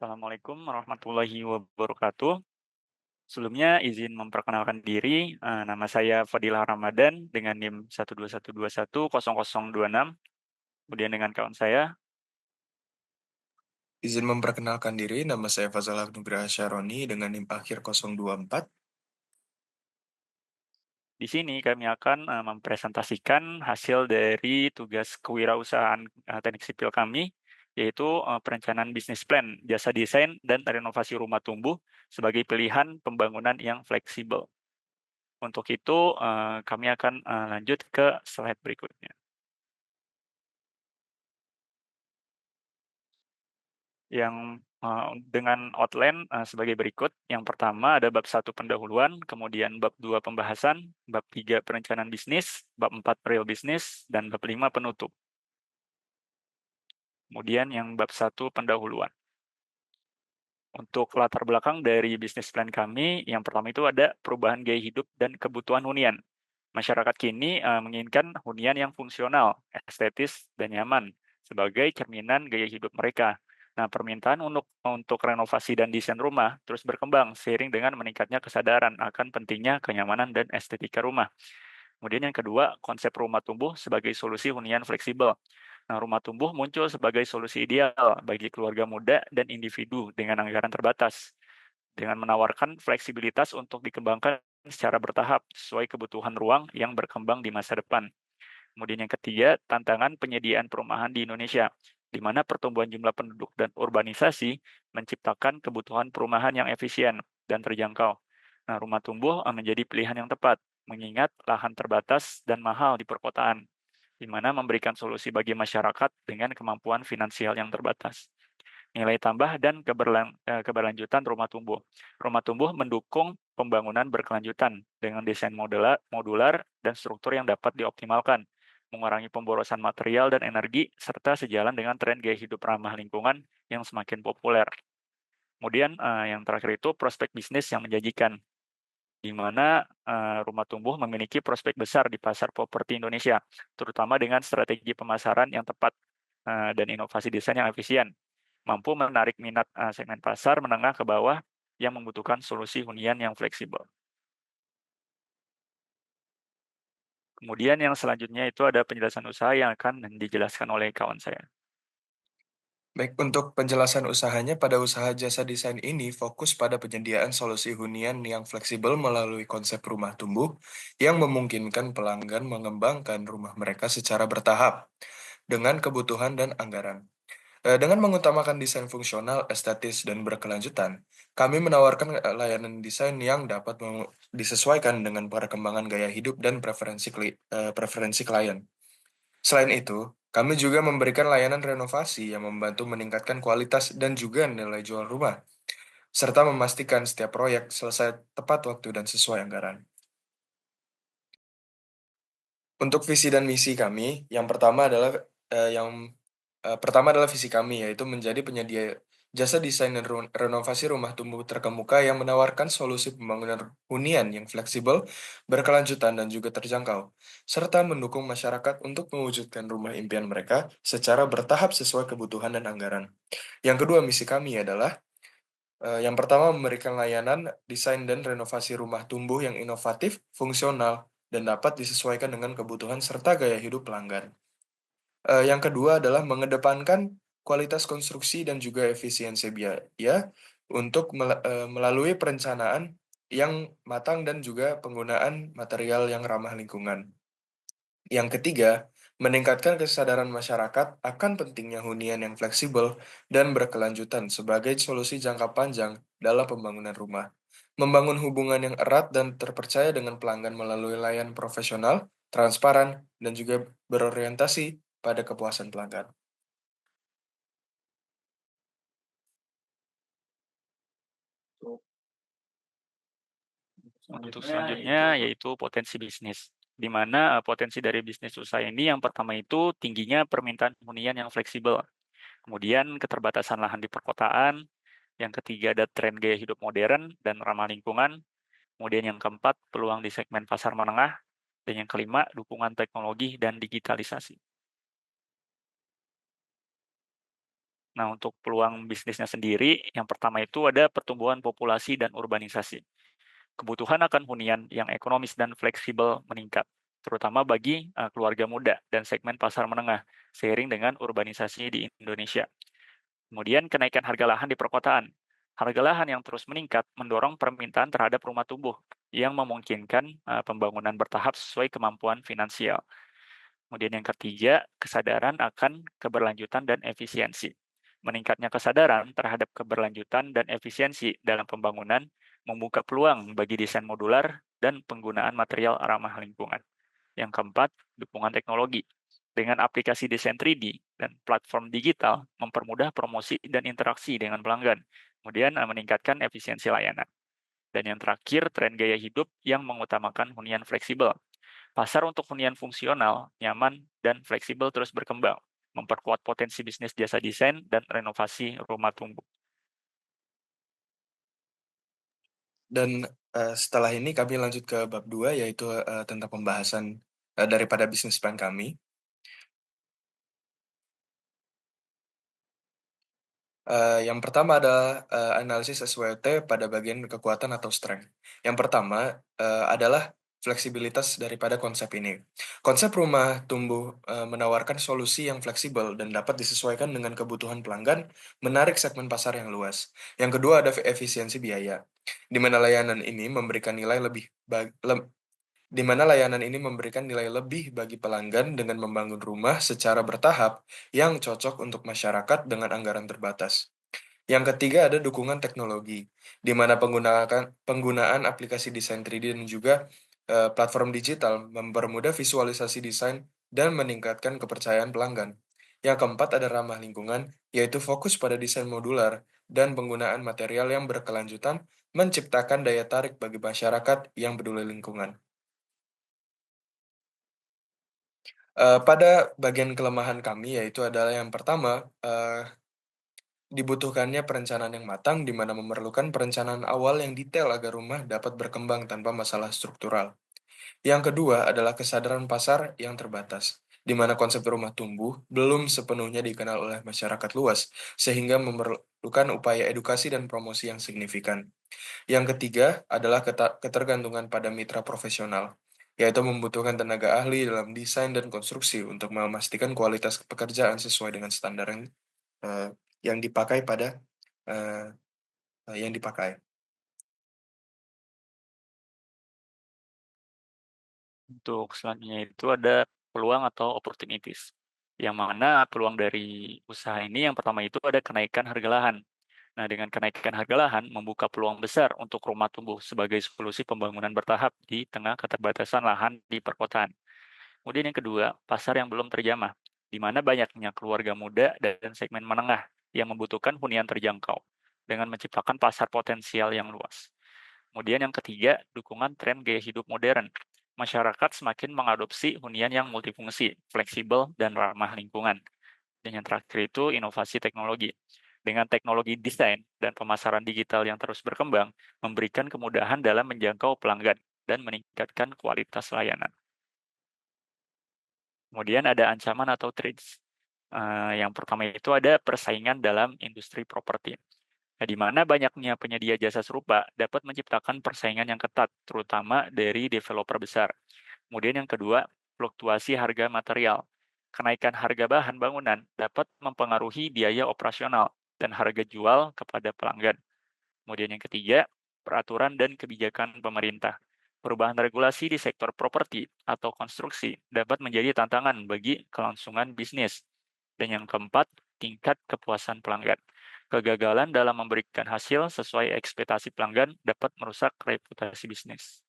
Assalamualaikum warahmatullahi wabarakatuh. Sebelumnya izin memperkenalkan diri, nama saya Fadilah Ramadan dengan NIM 121210026. Kemudian dengan kawan saya, Izin memperkenalkan diri, nama saya Fazalah Nugraha Syaroni dengan NIM akhir 024. di sini kami akan mempresentasikan hasil dari tugas kewirausahaan teknik sipil kami, yaitu perencanaan bisnis plan, jasa desain, dan renovasi rumah tumbuh sebagai pilihan pembangunan yang fleksibel. Untuk itu, kami akan lanjut ke slide berikutnya. Yang dengan outline sebagai berikut. Yang pertama ada bab 1 pendahuluan, kemudian bab 2 pembahasan, bab 3 perencanaan bisnis, bab 4 real bisnis, dan bab 5 penutup. Kemudian yang bab 1 pendahuluan. Untuk latar belakang dari bisnis plan kami, yang pertama itu ada perubahan gaya hidup dan kebutuhan hunian. Masyarakat kini menginginkan hunian yang fungsional, estetis, dan nyaman sebagai cerminan gaya hidup mereka. Nah, permintaan untuk renovasi dan desain rumah terus berkembang seiring dengan meningkatnya kesadaran akan pentingnya kenyamanan dan estetika rumah. Kemudian yang kedua, konsep rumah tumbuh sebagai solusi hunian fleksibel. Nah, rumah tumbuh muncul sebagai solusi ideal bagi keluarga muda dan individu dengan anggaran terbatas, dengan menawarkan fleksibilitas untuk dikembangkan secara bertahap sesuai kebutuhan ruang yang berkembang di masa depan. Kemudian yang ketiga, tantangan penyediaan perumahan di Indonesia, di mana pertumbuhan jumlah penduduk dan urbanisasi menciptakan kebutuhan perumahan yang efisien dan terjangkau. Nah, rumah tumbuh menjadi pilihan yang tepat, mengingat lahan terbatas dan mahal di perkotaan, di mana memberikan solusi bagi masyarakat dengan kemampuan finansial yang terbatas. Nilai tambah dan keberlanjutan rumah tumbuh. Rumah tumbuh mendukung pembangunan berkelanjutan dengan desain modular dan struktur yang dapat dioptimalkan, mengurangi pemborosan material dan energi, serta sejalan dengan tren gaya hidup ramah lingkungan yang semakin populer. Kemudian yang terakhir itu prospek bisnis yang menjanjikan, di mana rumah tumbuh memiliki prospek besar di pasar properti Indonesia, terutama dengan strategi pemasaran yang tepat dan inovasi desain yang efisien, mampu menarik minat segmen pasar menengah ke bawah yang membutuhkan solusi hunian yang fleksibel. Kemudian yang selanjutnya itu ada penjelasan usaha yang akan dijelaskan oleh kawan saya. Baik, untuk penjelasan usahanya, pada usaha jasa desain ini fokus pada penyediaan solusi hunian yang fleksibel melalui konsep rumah tumbuh yang memungkinkan pelanggan mengembangkan rumah mereka secara bertahap dengan kebutuhan dan anggaran. Dengan mengutamakan desain fungsional, estetis, dan berkelanjutan, kami menawarkan layanan desain yang dapat disesuaikan dengan perkembangan gaya hidup dan preferensi klien. Selain itu, kami juga memberikan layanan renovasi yang membantu meningkatkan kualitas dan juga nilai jual rumah, serta memastikan setiap proyek selesai tepat waktu dan sesuai anggaran. Untuk visi dan misi kami, yang pertama adalah visi kami, yaitu menjadi penyedia jasa desain dan renovasi rumah tumbuh terkemuka yang menawarkan solusi pembangunan hunian yang fleksibel, berkelanjutan, dan juga terjangkau, serta mendukung masyarakat untuk mewujudkan rumah impian mereka secara bertahap sesuai kebutuhan dan anggaran. Yang kedua, misi kami adalah yang pertama memberikan layanan desain dan renovasi rumah tumbuh yang inovatif, fungsional, dan dapat disesuaikan dengan kebutuhan serta gaya hidup pelanggan. Yang kedua adalah mengedepankan kualitas konstruksi dan juga efisiensi biaya untuk melalui perencanaan yang matang dan juga penggunaan material yang ramah lingkungan. Yang ketiga, meningkatkan kesadaran masyarakat akan pentingnya hunian yang fleksibel dan berkelanjutan sebagai solusi jangka panjang dalam pembangunan rumah. Membangun hubungan yang erat dan terpercaya dengan pelanggan melalui layanan profesional, transparan, dan juga berorientasi pada kepuasan pelanggan. Untuk selanjutnya yaitu potensi bisnis, di mana potensi dari bisnis usaha ini yang pertama itu tingginya permintaan hunian yang fleksibel, kemudian keterbatasan lahan di perkotaan, yang ketiga ada tren gaya hidup modern dan ramah lingkungan, kemudian yang keempat peluang di segmen pasar menengah, dan yang kelima dukungan teknologi dan digitalisasi. Nah, untuk peluang bisnisnya sendiri, yang pertama itu ada pertumbuhan populasi dan urbanisasi. Kebutuhan akan hunian yang ekonomis dan fleksibel meningkat, terutama bagi keluarga muda dan segmen pasar menengah, seiring dengan urbanisasi di Indonesia. Kemudian kenaikan harga lahan di perkotaan. Harga lahan yang terus meningkat mendorong permintaan terhadap rumah tumbuh yang memungkinkan pembangunan bertahap sesuai kemampuan finansial. Kemudian yang ketiga, kesadaran akan keberlanjutan dan efisiensi. Meningkatnya kesadaran terhadap keberlanjutan dan efisiensi dalam pembangunan membuka peluang bagi desain modular dan penggunaan material ramah lingkungan. Yang keempat, dukungan teknologi. Dengan aplikasi desain 3D dan platform digital, mempermudah promosi dan interaksi dengan pelanggan. Kemudian meningkatkan efisiensi layanan. Dan yang terakhir, tren gaya hidup yang mengutamakan hunian fleksibel. Pasar untuk hunian fungsional, nyaman, dan fleksibel terus berkembang, memperkuat potensi bisnis jasa desain dan renovasi rumah tumbuh. Dan, setelah ini kami lanjut ke bab 2 yaitu, tentang pembahasan, daripada bisnis plan kami. Yang pertama adalah, analisis SWOT pada bagian kekuatan atau strength. Yang pertama, adalah fleksibilitas daripada konsep ini. Konsep rumah tumbuh, menawarkan solusi yang fleksibel dan dapat disesuaikan dengan kebutuhan pelanggan, menarik segmen pasar yang luas. Yang kedua ada efisiensi biaya, di mana layanan ini memberikan nilai lebih bag lem di mana layanan ini memberikan nilai lebih bagi pelanggan dengan membangun rumah secara bertahap yang cocok untuk masyarakat dengan anggaran terbatas. Yang ketiga ada dukungan teknologi, di mana penggunaan aplikasi desain 3D dan juga platform digital mempermudah visualisasi desain dan meningkatkan kepercayaan pelanggan. Yang keempat ada ramah lingkungan, yaitu fokus pada desain modular dan penggunaan material yang berkelanjutan menciptakan daya tarik bagi masyarakat yang peduli lingkungan. Pada bagian kelemahan kami yaitu adalah yang pertama, dibutuhkannya perencanaan yang matang, di mana memerlukan perencanaan awal yang detail agar rumah dapat berkembang tanpa masalah struktural. Yang kedua adalah kesadaran pasar yang terbatas, di mana konsep rumah tumbuh belum sepenuhnya dikenal oleh masyarakat luas, sehingga memerlukan upaya edukasi dan promosi yang signifikan. Yang ketiga adalah ketergantungan pada mitra profesional, yaitu membutuhkan tenaga ahli dalam desain dan konstruksi untuk memastikan kualitas pekerjaan sesuai dengan standar eee, yang dipakai pada Eee yang dipakai. Untuk selanjutnya itu ada peluang atau opportunities, yang mana peluang dari usaha ini yang pertama itu ada kenaikan harga lahan. Nah, dengan kenaikan harga lahan membuka peluang besar untuk rumah tumbuh sebagai solusi pembangunan bertahap di tengah keterbatasan lahan di perkotaan. Kemudian yang kedua, pasar yang belum terjamah, di mana banyaknya keluarga muda dan segmen menengah yang membutuhkan hunian terjangkau, dengan menciptakan pasar potensial yang luas. Kemudian yang ketiga, dukungan tren gaya hidup modern. Masyarakat semakin mengadopsi hunian yang multifungsi, fleksibel, dan ramah lingkungan. Dan yang terakhir itu inovasi teknologi. Dengan teknologi desain dan pemasaran digital yang terus berkembang, memberikan kemudahan dalam menjangkau pelanggan dan meningkatkan kualitas layanan. Kemudian ada ancaman atau threats. Yang pertama itu ada persaingan dalam industri properti. Nah, di mana banyaknya penyedia jasa serupa dapat menciptakan persaingan yang ketat, terutama dari developer besar. Kemudian yang kedua, fluktuasi harga material. Kenaikan harga bahan bangunan dapat mempengaruhi biaya operasional dan harga jual kepada pelanggan. Kemudian yang ketiga, peraturan dan kebijakan pemerintah. Perubahan regulasi di sektor properti atau konstruksi dapat menjadi tantangan bagi kelangsungan bisnis. Dan yang keempat, tingkat kepuasan pelanggan. Kegagalan dalam memberikan hasil sesuai ekspektasi pelanggan dapat merusak reputasi bisnis.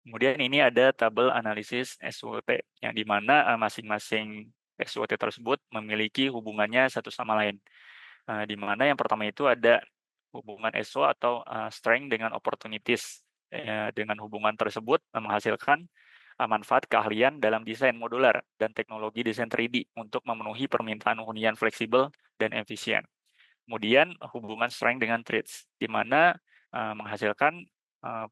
Kemudian ini ada tabel analisis SWOT, yang di mana masing-masing SWOT tersebut memiliki hubungannya satu sama lain. Di mana yang pertama itu ada hubungan SO atau strength dengan opportunities. Dengan hubungan tersebut menghasilkan manfaat keahlian dalam desain modular dan teknologi desain 3D untuk memenuhi permintaan hunian fleksibel dan efisien. Kemudian hubungan strength dengan traits, di mana menghasilkan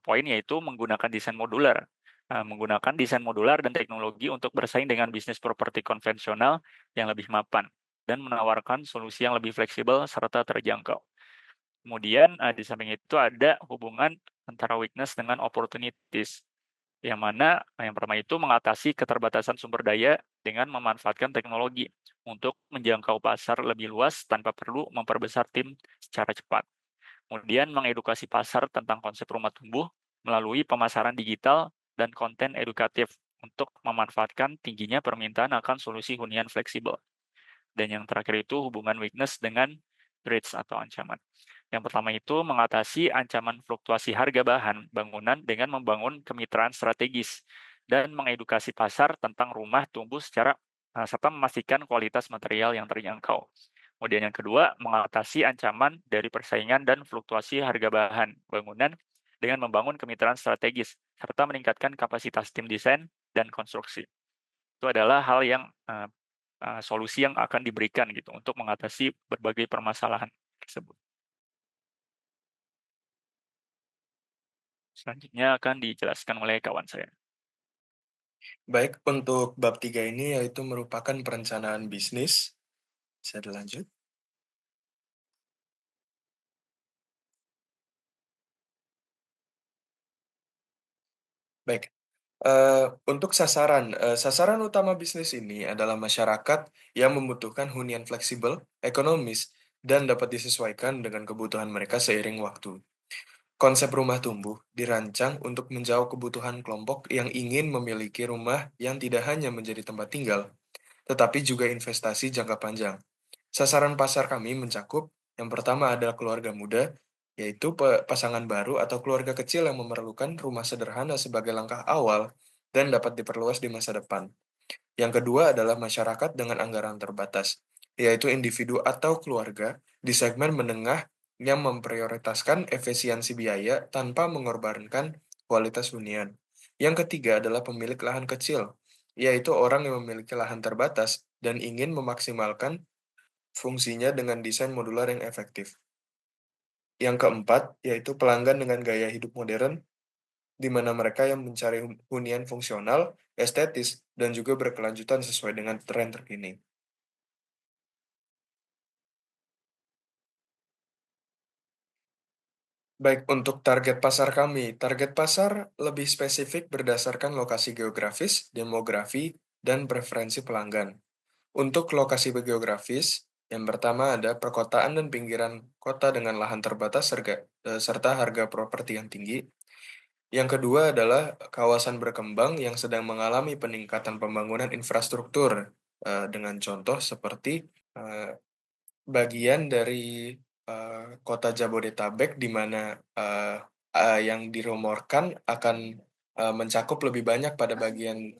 poin yaitu menggunakan desain modular menggunakan desain modular dan teknologi untuk bersaing dengan bisnis properti konvensional yang lebih mapan dan menawarkan solusi yang lebih fleksibel serta terjangkau. Kemudian di samping itu ada hubungan antara weakness dengan opportunities, yang mana yang pertama itu mengatasi keterbatasan sumber daya dengan memanfaatkan teknologi untuk menjangkau pasar lebih luas tanpa perlu memperbesar tim secara cepat. Kemudian mengedukasi pasar tentang konsep rumah tumbuh melalui pemasaran digital dan konten edukatif untuk memanfaatkan tingginya permintaan akan solusi hunian fleksibel. Dan yang terakhir itu hubungan weakness dengan threats atau ancaman. Yang pertama itu mengatasi ancaman fluktuasi harga bahan bangunan dengan membangun kemitraan strategis dan mengedukasi pasar tentang rumah tumbuh serta memastikan kualitas material yang terjangkau. Kemudian yang kedua, mengatasi ancaman dari persaingan dan fluktuasi harga bahan bangunan dengan membangun kemitraan strategis serta meningkatkan kapasitas tim desain dan konstruksi. Itu adalah hal yang solusi yang akan diberikan gitu untuk mengatasi berbagai permasalahan tersebut. Selanjutnya akan dijelaskan oleh kawan saya. Baik, untuk bab 3 ini yaitu merupakan perencanaan bisnis. Bisa dilanjut? Baik, untuk sasaran utama bisnis ini adalah masyarakat yang membutuhkan hunian fleksibel, ekonomis, dan dapat disesuaikan dengan kebutuhan mereka seiring waktu. Konsep rumah tumbuh dirancang untuk menjawab kebutuhan kelompok yang ingin memiliki rumah yang tidak hanya menjadi tempat tinggal, tetapi juga investasi jangka panjang. Sasaran pasar kami mencakup yang pertama adalah keluarga muda, yaitu pasangan baru atau keluarga kecil yang memerlukan rumah sederhana sebagai langkah awal dan dapat diperluas di masa depan. Yang kedua adalah masyarakat dengan anggaran terbatas, yaitu individu atau keluarga di segmen menengah yang memprioritaskan efisiensi biaya tanpa mengorbankan kualitas hunian. Yang ketiga adalah pemilik lahan kecil, yaitu orang yang memiliki lahan terbatas dan ingin memaksimalkan fungsinya dengan desain modular yang efektif. Yang keempat, yaitu pelanggan dengan gaya hidup modern, di mana mereka yang mencari hunian fungsional, estetis, dan juga berkelanjutan sesuai dengan tren terkini. Baik, untuk target pasar kami, target pasar lebih spesifik berdasarkan lokasi geografis, demografi, dan preferensi pelanggan. Untuk lokasi geografis, yang pertama ada perkotaan dan pinggiran kota dengan lahan terbatas serta harga properti yang tinggi. Yang kedua adalah kawasan berkembang yang sedang mengalami peningkatan pembangunan infrastruktur, dengan contoh seperti eh, bagian dari kota Jabodetabek di mana yang dirumorkan akan mencakup lebih banyak pada bagian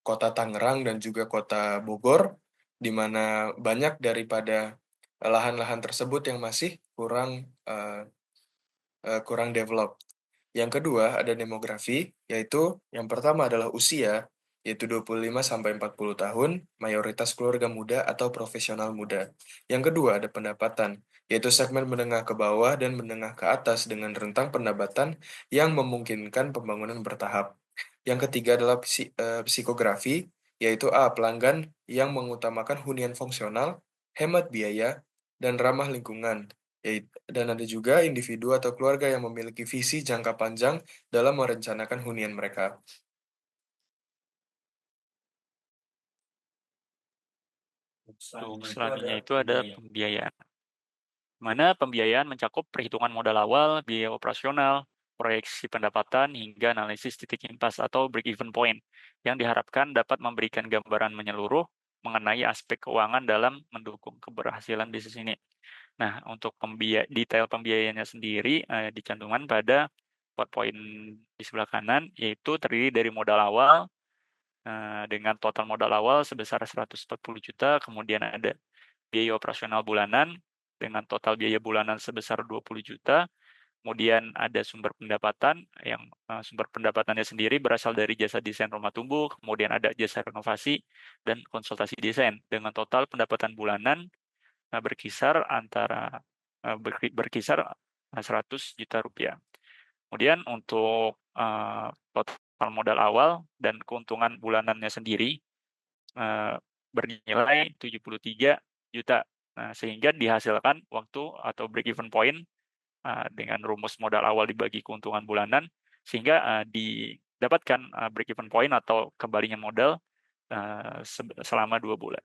kota Tangerang dan juga kota Bogor, di mana banyak daripada lahan-lahan tersebut yang masih kurang develop. Yang kedua ada demografi, yaitu yang pertama adalah usia, yaitu 25 sampai 40 tahun, mayoritas keluarga muda atau profesional muda. Yang kedua ada pendapatan, yaitu segmen menengah ke bawah dan menengah ke atas dengan rentang pendapatan yang memungkinkan pembangunan bertahap. Yang ketiga adalah psikografi, yaitu pelanggan yang mengutamakan hunian fungsional, hemat biaya, dan ramah lingkungan. Dan ada juga individu atau keluarga yang memiliki visi jangka panjang dalam merencanakan hunian mereka. Untuk selanjutnya itu ada pembiayaan. Mana pembiayaan mencakup perhitungan modal awal, biaya operasional, proyeksi pendapatan, hingga analisis titik impas atau break-even point, yang diharapkan dapat memberikan gambaran menyeluruh mengenai aspek keuangan dalam mendukung keberhasilan bisnis ini. Nah, untuk detail pembiayaannya sendiri dicantumkan pada poin di sebelah kanan, yaitu terdiri dari modal awal dengan total modal awal sebesar 140 juta, kemudian ada biaya operasional bulanan dengan total biaya bulanan sebesar 20 juta, kemudian ada sumber pendapatan yang sumber pendapatannya sendiri berasal dari jasa desain rumah tumbuh, kemudian ada jasa renovasi dan konsultasi desain dengan total pendapatan bulanan berkisar 100 juta rupiah. Kemudian untuk total modal awal dan keuntungan bulanannya sendiri bernilai 73 juta. Nah, sehingga dihasilkan waktu atau break even point dengan rumus modal awal dibagi keuntungan bulanan, sehingga didapatkan break even point atau kembalinya modal selama 2 bulan.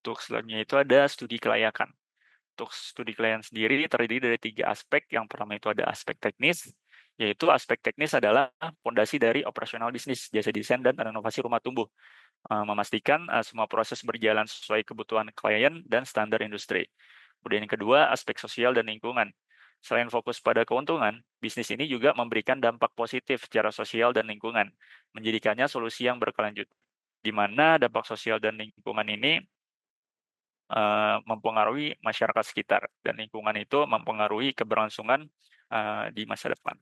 Untuk selanjutnya itu ada studi kelayakan. Untuk studi kelayakan sendiri terdiri dari 3 aspek. Yang pertama itu ada aspek teknis, yaitu aspek teknis adalah fondasi dari operasional bisnis, jasa desain, dan renovasi rumah tumbuh. Memastikan semua proses berjalan sesuai kebutuhan klien dan standar industri. Kemudian yang kedua, aspek sosial dan lingkungan. Selain fokus pada keuntungan, bisnis ini juga memberikan dampak positif secara sosial dan lingkungan, menjadikannya solusi yang berkelanjut, di mana dampak sosial dan lingkungan ini mempengaruhi masyarakat sekitar, dan lingkungan itu mempengaruhi keberlangsungan di masa depan.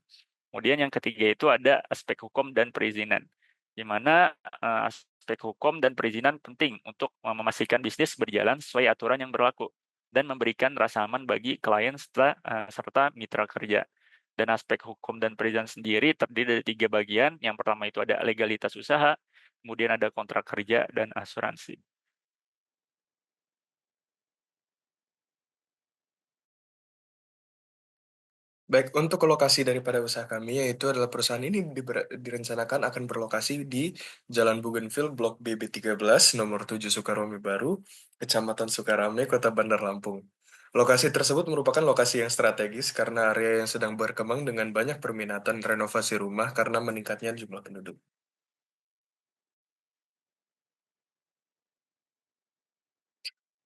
Kemudian yang ketiga itu ada aspek hukum dan perizinan, di mana aspek hukum dan perizinan penting untuk memastikan bisnis berjalan sesuai aturan yang berlaku dan memberikan rasa aman bagi klien serta mitra kerja. Dan aspek hukum dan perizinan sendiri terdiri dari 3 bagian. Yang pertama itu ada legalitas usaha, kemudian ada kontrak kerja, dan asuransi. Baik, untuk lokasi daripada usaha kami, yaitu adalah perusahaan ini direncanakan akan berlokasi di Jalan Bougainville, Blok BB13, nomor 7 Sukaromi Baru, Kecamatan Sukarame, Kota Bandar Lampung. Lokasi tersebut merupakan lokasi yang strategis karena area yang sedang berkembang dengan banyak perminatan renovasi rumah karena meningkatnya jumlah penduduk.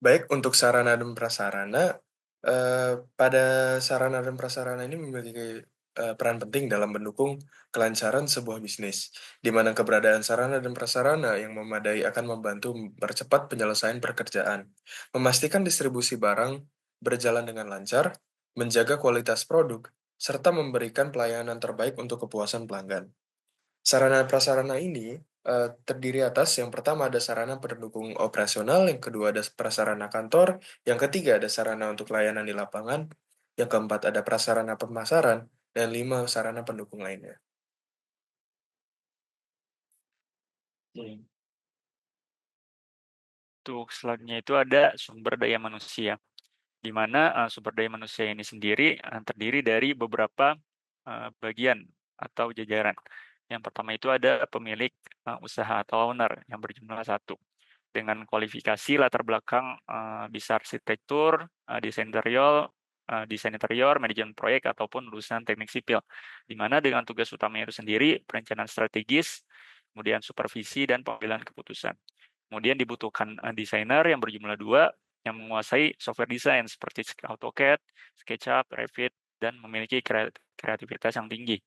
Baik, untuk sarana dan prasarana, pada sarana dan prasarana ini memiliki, peran penting dalam mendukung kelancaran sebuah bisnis, di mana keberadaan sarana dan prasarana yang memadai akan membantu mempercepat penyelesaian pekerjaan, memastikan distribusi barang berjalan dengan lancar, menjaga kualitas produk, serta memberikan pelayanan terbaik untuk kepuasan pelanggan. Sarana prasarana ini, terdiri atas yang pertama ada sarana pendukung operasional, yang kedua ada prasarana kantor, yang ketiga ada sarana untuk layanan di lapangan, yang keempat ada prasarana pemasaran, dan 5 sarana pendukung lainnya. Untuk selanjutnya itu ada sumber daya manusia, di mana sumber daya manusia ini sendiri terdiri dari beberapa bagian atau jajaran. Yang pertama itu ada pemilik usaha atau owner yang berjumlah 1, dengan kualifikasi latar belakang bisa arsitektur, desain interior, manajemen proyek, ataupun lulusan teknik sipil, di mana dengan tugas utamanya itu sendiri perencanaan strategis, kemudian supervisi dan pengambilan keputusan. Kemudian dibutuhkan desainer yang berjumlah 2, yang menguasai software desain seperti AutoCAD, SketchUp, Revit, dan memiliki kreativitas yang tinggi.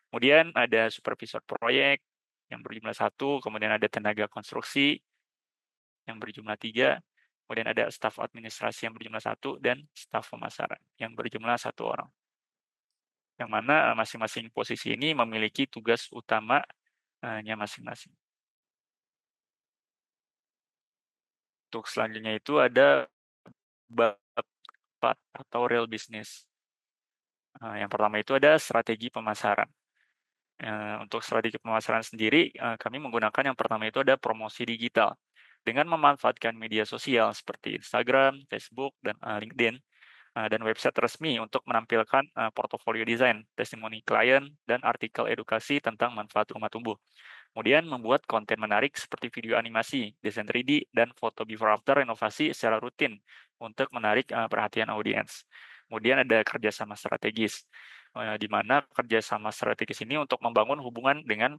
Kemudian ada supervisor proyek yang berjumlah 1, kemudian ada tenaga konstruksi yang berjumlah 3, kemudian ada staf administrasi yang berjumlah 1, dan staf pemasaran yang berjumlah 1 orang. Yang mana masing-masing posisi ini memiliki tugas utamanya masing-masing. Untuk selanjutnya itu ada bab 4 atau real business. Yang pertama itu ada strategi pemasaran. Untuk strategi pemasaran sendiri, kami menggunakan yang pertama itu ada promosi digital. Dengan memanfaatkan media sosial seperti Instagram, Facebook, dan LinkedIn, dan website resmi untuk menampilkan portofolio desain, testimoni klien, dan artikel edukasi tentang manfaat rumah tumbuh. Kemudian membuat konten menarik seperti video animasi, desain 3D, dan foto before after renovasi secara rutin untuk menarik perhatian audiens. Kemudian ada kerjasama strategis, di mana kerjasama strategis ini untuk membangun hubungan dengan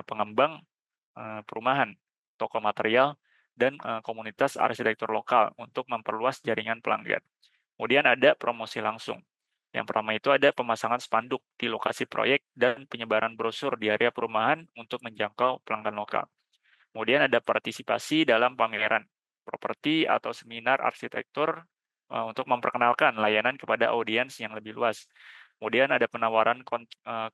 pengembang perumahan, toko material, dan komunitas arsitektur lokal untuk memperluas jaringan pelanggan. Kemudian ada promosi langsung. Yang pertama itu ada pemasangan spanduk di lokasi proyek dan penyebaran brosur di area perumahan untuk menjangkau pelanggan lokal. Kemudian ada partisipasi dalam pameran properti atau seminar arsitektur untuk memperkenalkan layanan kepada audiens yang lebih luas. Kemudian ada penawaran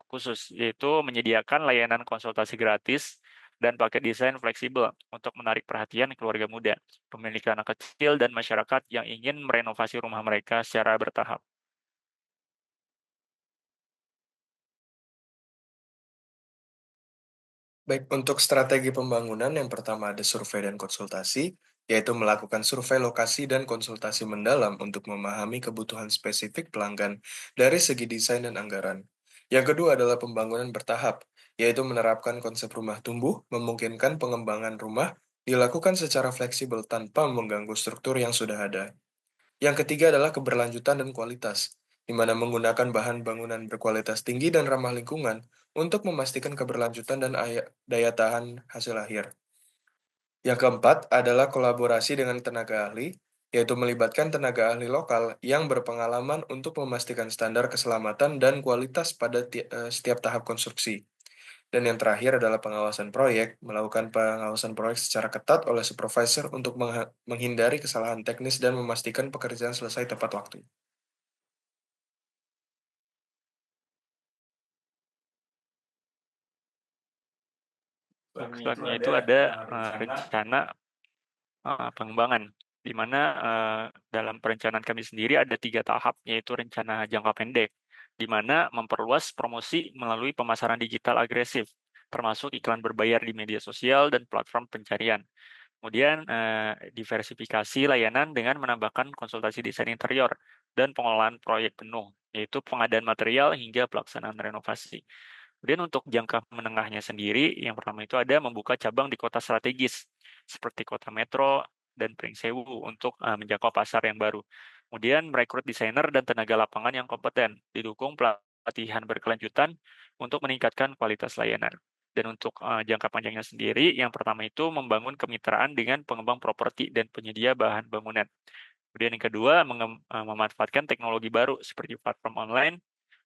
khusus, yaitu menyediakan layanan konsultasi gratis dan paket desain fleksibel untuk menarik perhatian keluarga muda, pemilik anak kecil, dan masyarakat yang ingin merenovasi rumah mereka secara bertahap. Baik, untuk strategi pembangunan yang pertama ada survei dan konsultasi, yaitu melakukan survei lokasi dan konsultasi mendalam untuk memahami kebutuhan spesifik pelanggan dari segi desain dan anggaran. Yang kedua adalah pembangunan bertahap, yaitu menerapkan konsep rumah tumbuh, memungkinkan pengembangan rumah dilakukan secara fleksibel tanpa mengganggu struktur yang sudah ada. Yang ketiga adalah keberlanjutan dan kualitas, di mana menggunakan bahan bangunan berkualitas tinggi dan ramah lingkungan untuk memastikan keberlanjutan dan daya tahan hasil akhir. Yang keempat adalah kolaborasi dengan tenaga ahli, yaitu melibatkan tenaga ahli lokal yang berpengalaman untuk memastikan standar keselamatan dan kualitas pada setiap tahap konstruksi. Dan yang terakhir adalah pengawasan proyek, melakukan pengawasan proyek secara ketat oleh supervisor untuk menghindari kesalahan teknis dan memastikan pekerjaan selesai tepat waktu. Selanjutnya itu ada rencana pengembangan, di mana dalam perencanaan kami sendiri ada 3 tahap, yaitu rencana jangka pendek, di mana memperluas promosi melalui pemasaran digital agresif, termasuk iklan berbayar di media sosial dan platform pencarian. Kemudian diversifikasi layanan dengan menambahkan konsultasi desain interior dan pengelolaan proyek penuh, yaitu pengadaan material hingga pelaksanaan renovasi. Kemudian untuk jangka menengahnya sendiri, yang pertama itu ada membuka cabang di kota strategis, seperti kota metro dan Pringsewu untuk menjangkau pasar yang baru. Kemudian merekrut desainer dan tenaga lapangan yang kompeten, didukung pelatihan berkelanjutan untuk meningkatkan kualitas layanan. Dan untuk jangka panjangnya sendiri, yang pertama itu membangun kemitraan dengan pengembang properti dan penyedia bahan bangunan. Kemudian yang kedua, memanfaatkan teknologi baru seperti platform online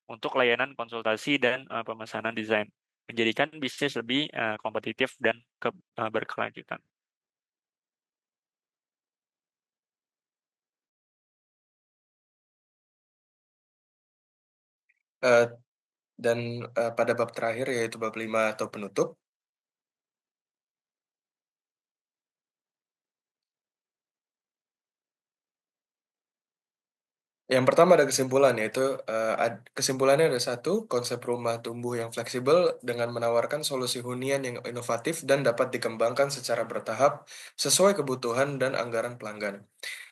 untuk layanan konsultasi dan pemesanan desain, menjadikan bisnis lebih kompetitif dan berkelanjutan. Eh, dan pada bab terakhir yaitu bab 5 atau penutup, yang pertama ada kesimpulan, yaitu kesimpulannya ada satu, konsep rumah tumbuh yang fleksibel dengan menawarkan solusi hunian yang inovatif dan dapat dikembangkan secara bertahap sesuai kebutuhan dan anggaran pelanggan.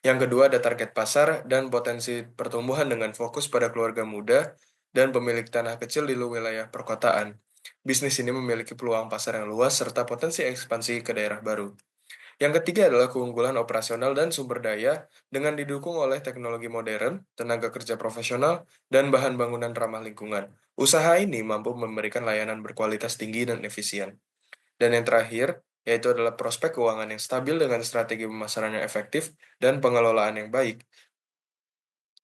Yang kedua ada target pasar dan potensi pertumbuhan dengan fokus pada keluarga muda dan pemilik tanah kecil di wilayah perkotaan. Bisnis ini memiliki peluang pasar yang luas serta potensi ekspansi ke daerah baru. Yang ketiga adalah keunggulan operasional dan sumber daya dengan didukung oleh teknologi modern, tenaga kerja profesional, dan bahan bangunan ramah lingkungan. Usaha ini mampu memberikan layanan berkualitas tinggi dan efisien. Dan yang terakhir, yaitu adalah prospek keuangan yang stabil dengan strategi pemasaran yang efektif dan pengelolaan yang baik.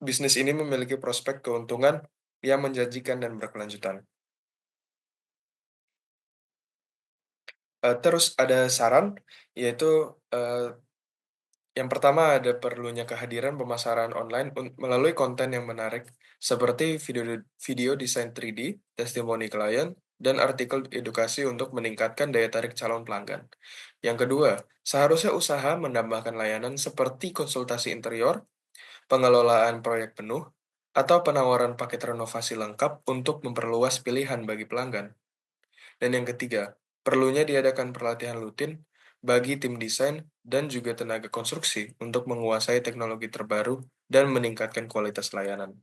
Bisnis ini memiliki prospek keuntungan yang menjanjikan dan berkelanjutan. Terus ada saran, yaitu eh, yang pertama ada perlunya kehadiran pemasaran online melalui konten yang menarik seperti video desain 3D, testimoni klien, dan artikel edukasi untuk meningkatkan daya tarik calon pelanggan. Yang kedua, seharusnya usaha menambahkan layanan seperti konsultasi interior, pengelolaan proyek penuh, atau penawaran paket renovasi lengkap untuk memperluas pilihan bagi pelanggan. Dan yang ketiga, perlunya diadakan pelatihan rutin bagi tim desain dan juga tenaga konstruksi untuk menguasai teknologi terbaru dan meningkatkan kualitas layanan.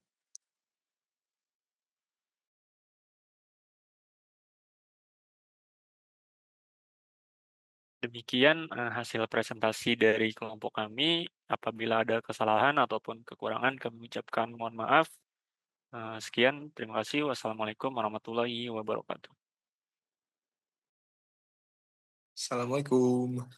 Demikian hasil presentasi dari kelompok kami. Apabila ada kesalahan ataupun kekurangan, kami ucapkan mohon maaf. Sekian, terima kasih. Wassalamualaikum warahmatullahi wabarakatuh. Assalamualaikum.